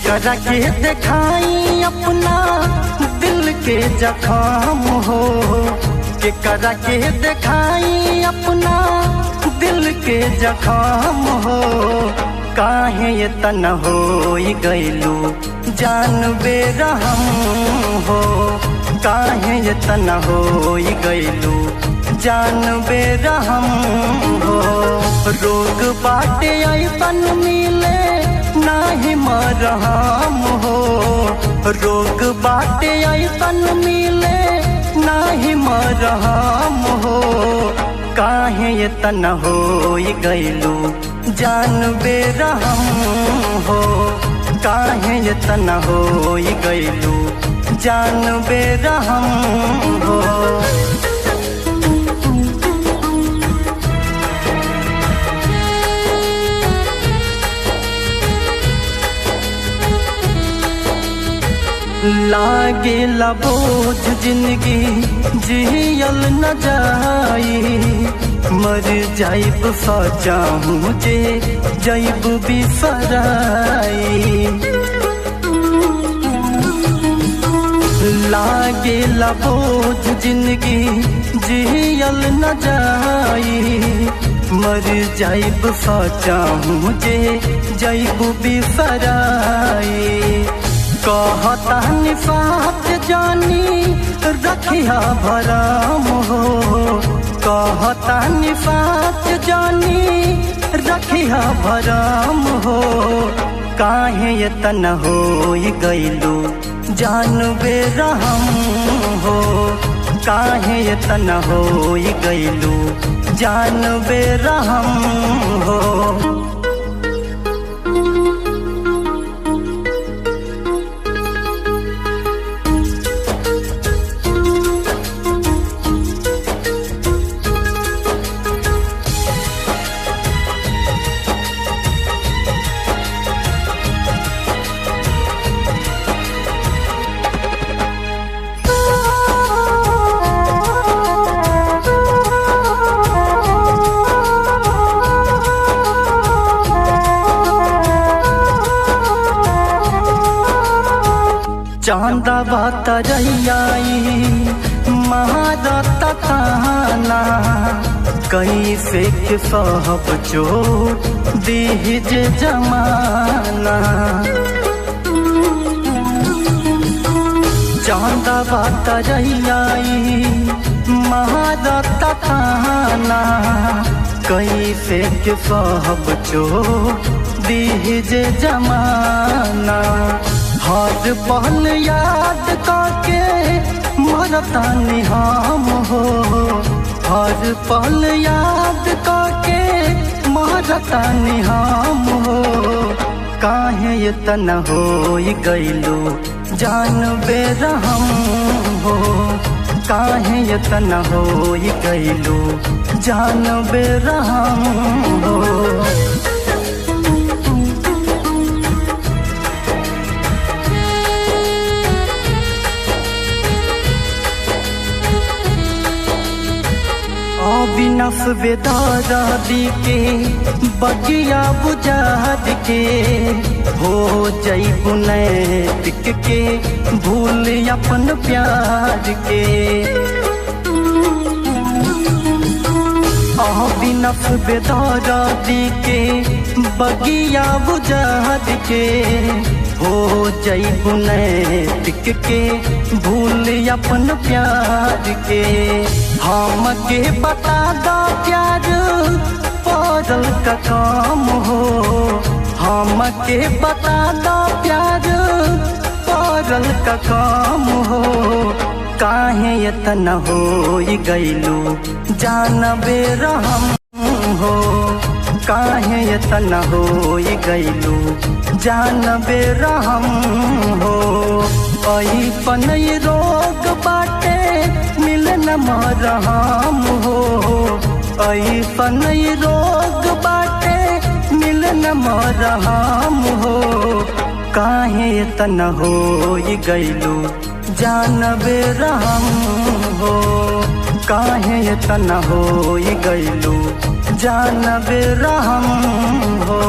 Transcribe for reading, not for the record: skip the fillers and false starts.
करा के दिखाई अपना दिल के जख्म हो, के करा के दिखाई अपना दिल के जख्म हो। काहे ये तन हो गइलू जान बेरहम हो, काहे ये तन हो गइलू जान बेरहम हो। रोग बाटे ऐसन मिले नाही मरहम हो, रोग बाटे ऐसन मिले नाही मरहम हो। काहे ये तन हो गइलू जान बेरहम हो, काहे ये तन हो गइलू जान बेरहम हो। लागे बोझ जिंदगी जियल न जाई, मर जाइब सचाहूँ जे जाइब बिसराई। लागे बोझ जिंदगी जियल न जाई, मर जाइब सचाहूँ जे जाइब बिसराई। कहता निफात जानी रखिया भराम हो, कहता निफात जानी रखिया भराम हो। काहे ये तन हो गइलू जान बेरहम हो, काहे ये तन हो गइलू जान बेरहम हो। चांदा बात रही महादत्त ताना, कैसे के सब चोट दीजे जमाना। चांदा बात रही महादत्त ताना, कैसे के सब चोट दीजे जमाना। हर पल याद करके मरतानी हम हो, हर पल याद करके मरतानी हम हो। काहे ये तन हो गइलू जान बेरहम हो, काहे ये तन हो गइलू जान बेरहम हो। अविनाश बेदारा दी के बगिया बुझाद के, हो जाइबू नैतिक के भूल अपन प्यार के। अविनाश बेदारा दी के बगिया बुझाद के, हो जाइबू नैतिक के भूल अपन प्यार के। हम के बता दो प्यार पड़ल का काम हो, हम के बता दो प्यार पड़ल का काम हो। काहे ये तन हो गइलू जान बेरहम हो, काहे ये तन हो गइलू जान बेरहम हो। ऐसन रोग बाटे मिले न मरहम हो, ऐसन रोग बाटे मिले न मरहम हो। काहे तन हो गइलू जान बेरहम हो, काहे तन हो गइलू जान बेरहम हो।